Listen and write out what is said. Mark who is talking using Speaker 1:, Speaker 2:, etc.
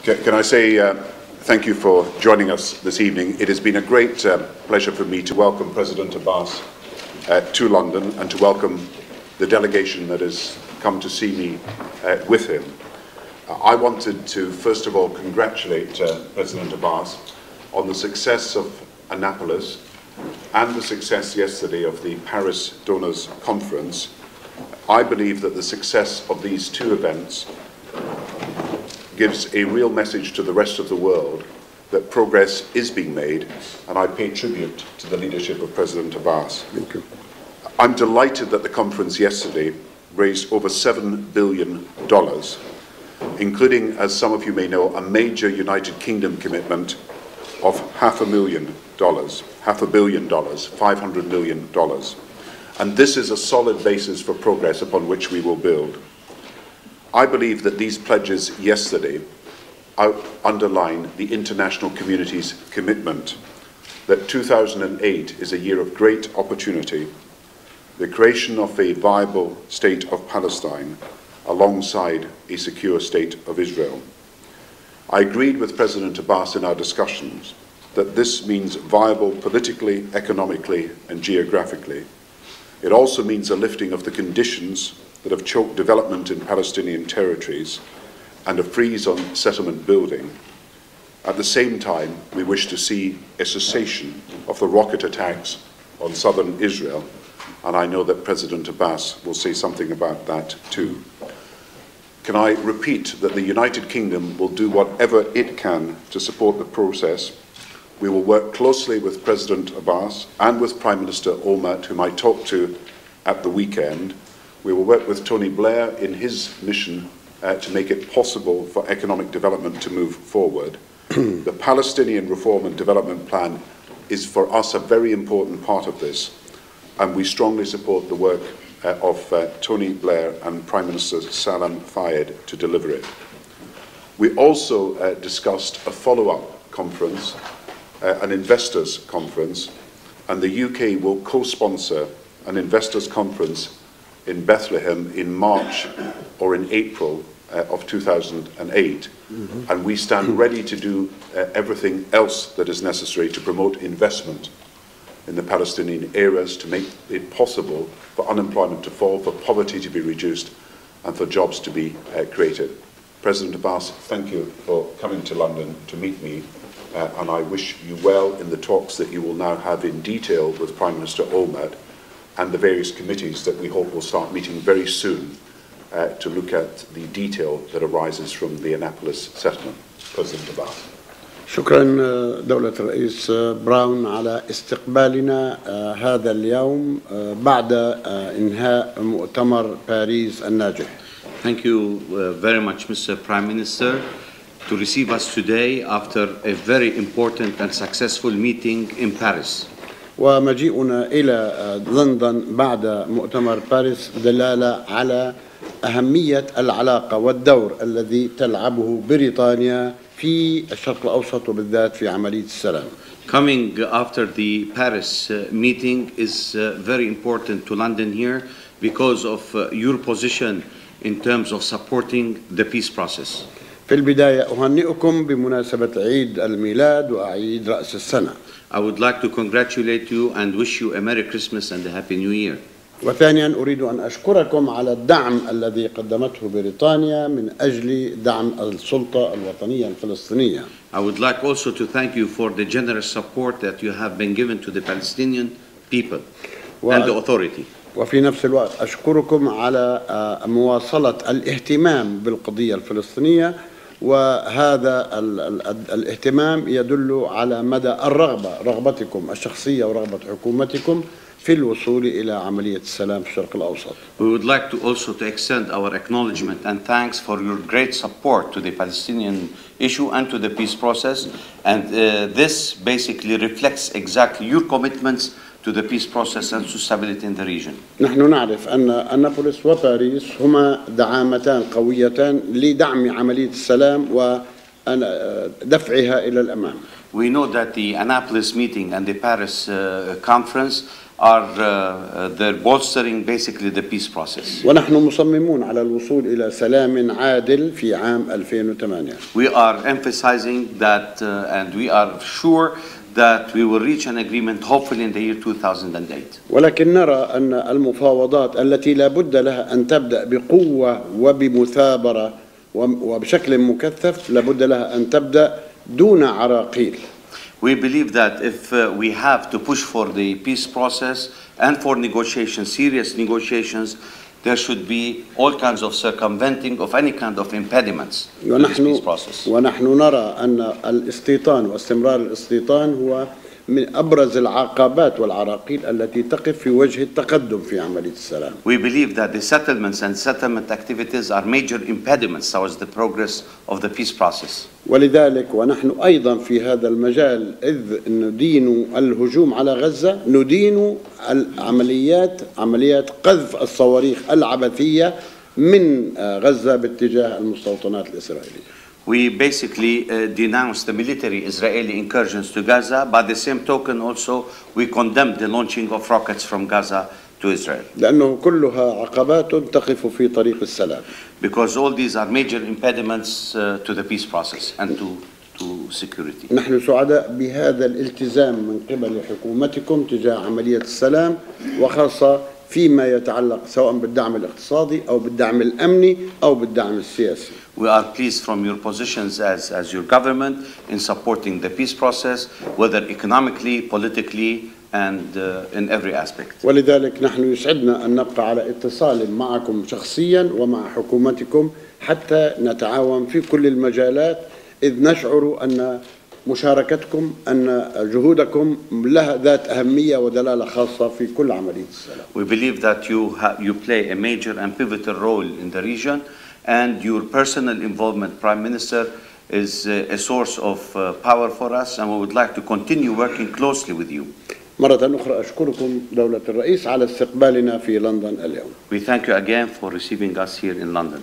Speaker 1: Can I say thank you for joining us this evening. It has been a great pleasure for me to welcome President Abbas to London and to welcome the delegation that has come to see me with him. I wanted to first of all congratulate President Abbas on the success of Annapolis and the success yesterday of the Paris Donors Conference. I believe that the success of these two events gives a real message to the rest of the world that progress is being made, and I pay tribute to the leadership of President Abbas.
Speaker 2: Thank you.
Speaker 1: I'm delighted that the conference yesterday raised over $7 billion, including, as some of you may know, a major United Kingdom commitment of $500 million, $500 million. And this is a solid basis for progress upon which we will build. I believe that these pledges yesterday underline the international community's commitment that 2008 is a year of great opportunity, the creation of a viable state of Palestine alongside a secure state of Israel. I agreed with President Abbas in our discussions that this means viable politically, economically, and geographically. It also means a lifting of the conditions that have choked development in Palestinian territories and a freeze on settlement building. At the same time, we wish to see a cessation of the rocket attacks on southern Israel, and I know that President Abbas will say something about that too. Can I repeat that the United Kingdom will do whatever it can to support the process? We will work closely with President Abbas and with Prime Minister Olmert, whom I talked to at the weekend. We will work with Tony Blair in his mission to make it possible for economic development to move forward. The Palestinian Reform and Development Plan is for us a very important part of this, and we strongly support the work of Tony Blair and Prime Minister Salam Fayyad to deliver it. We also discussed a follow-up conference, an investors' conference, and the UK will co-sponsor an investors' conference in Bethlehem in March or in April of 2008. And we stand ready to do everything else that is necessary to promote investment in the Palestinian areas, to make it possible for unemployment to fall, for poverty to be reduced, and for jobs to be created. President Abbas, thank you for coming to London to meet me, and I wish you well in the talks that you will now have in detail with Prime Minister Olmert and the various committees that we hope will start meeting very soon to look at the detail that arises from the Annapolis settlement. President Abbas.
Speaker 2: شكرا دولة الرئيس براون على استقبالنا هذا اليوم بعد إنهاء مؤتمر باريس الناجح.
Speaker 3: Thank you very much, Mr. Prime Minister, to receive us today after a very important and successful meeting in Paris.
Speaker 2: ومجيئنا إلى لندن بعد مؤتمر باريس دلالة على أهمية العلاقة والدور الذي تلعبه بريطانيا في الشرق الأوسط وبالذات في عملية السلام.
Speaker 3: Coming after the Paris meeting is very important to London here because of your position in terms of supporting the peace process.
Speaker 2: في البداية أهنئكم بمناسبة عيد الميلاد وعيد رأس السنة.
Speaker 3: I would like to congratulate you and wish you a Merry Christmas and a Happy New Year.
Speaker 2: وثانيا أريد أن أشكركم على الدعم الذي قدمته بريطانيا من أجل دعم السلطة الوطنية الفلسطينية.
Speaker 3: I would like also to thank you for the generous support that you have been given to the Palestinian people and the authority.
Speaker 2: وفي نفس الوقت أشكركم على مواصلة الاهتمام بالقضية الفلسطينية، وهذا الاهتمام يدل على مدى رغبتكم الشخصية ورغبة حكومتكم في الوصول إلى عملية السلام في الشرق الأوسط.
Speaker 3: We would like to also extend our acknowledgement and thanks for your great support to the Palestinian issue and to the peace process, and this basically reflects exactly your commitments to the peace process and to stability in the region.
Speaker 2: نحن نعرف أن أنابوليس وباريس هما دعامتان قويتان لدعم عملية السلام ودفعها إلى الأمام.
Speaker 3: We know that the Annapolis meeting and the Paris conference they're bolstering basically the peace process.
Speaker 2: ونحن مصممون على الوصول إلى سلام عادل في عام 2008.
Speaker 3: We are emphasizing that and we are sure that we will reach an agreement hopefully in the year 2008.
Speaker 2: ولكن نرى أن المفاوضات التي لا بد لها أن تبدأ بقوة وبمثابرة وبشكل مكثف لا بد لها أن تبدأ دون عراقيل.
Speaker 3: We believe that if we have to push for the peace process and for negotiations, serious negotiations, there should be all kinds of circumventing of any kind of impediments to this peace process.
Speaker 2: ونحن نرى أن الاستيطان واستمرار الاستيطان هو من أبرز العقبات والعراقيل التي تقف في وجه التقدم في عملية السلام.
Speaker 3: We believe that the settlements and settlement activities are major impediments towards the progress of the peace process.
Speaker 2: ولذلك ونحن أيضا في هذا المجال إذ ندين الهجوم على غزة ندين عمليات قذف الصواريخ العبثية من غزة باتجاه المستوطنات الإسرائيلية.
Speaker 3: We basically denounce the military Israeli incursions to Gaza. By the same token also we condemn the launching of rockets from Gaza to Israel.
Speaker 2: لأنه كلها عقبات تقف في طريق السلام.
Speaker 3: Because all these are major impediments to the peace process and to security.
Speaker 2: نحن سعداء بهذا الالتزام من قبل حكومتكم تجاه عملية السلام وخاصة فيما يتعلق سواء بالدعم الاقتصادي أو بالدعم الأمني أو بالدعم السياسي.
Speaker 3: We are pleased from your positions as your government in supporting the peace process, whether economically, politically, and in every aspect.
Speaker 2: ولذلك نحن يسعدنا أن نبقى على اتصال معكم شخصيا ومع حكومتكم حتى نتعاون في كل المجالات إذ نشعر أن مشاركتكم أن جهودكم لها ذات أهمية ودلالة خاصة في كل عملية السلام.
Speaker 3: We believe that you play a major and pivotal role in the region, and your personal involvement, Prime Minister, is a source of power for us, and we would like to continue working closely with you.
Speaker 2: مرة أخرى أشكركم دولة الرئيس على استقبالنا في لندن اليوم.
Speaker 3: We thank you again for receiving us here in London.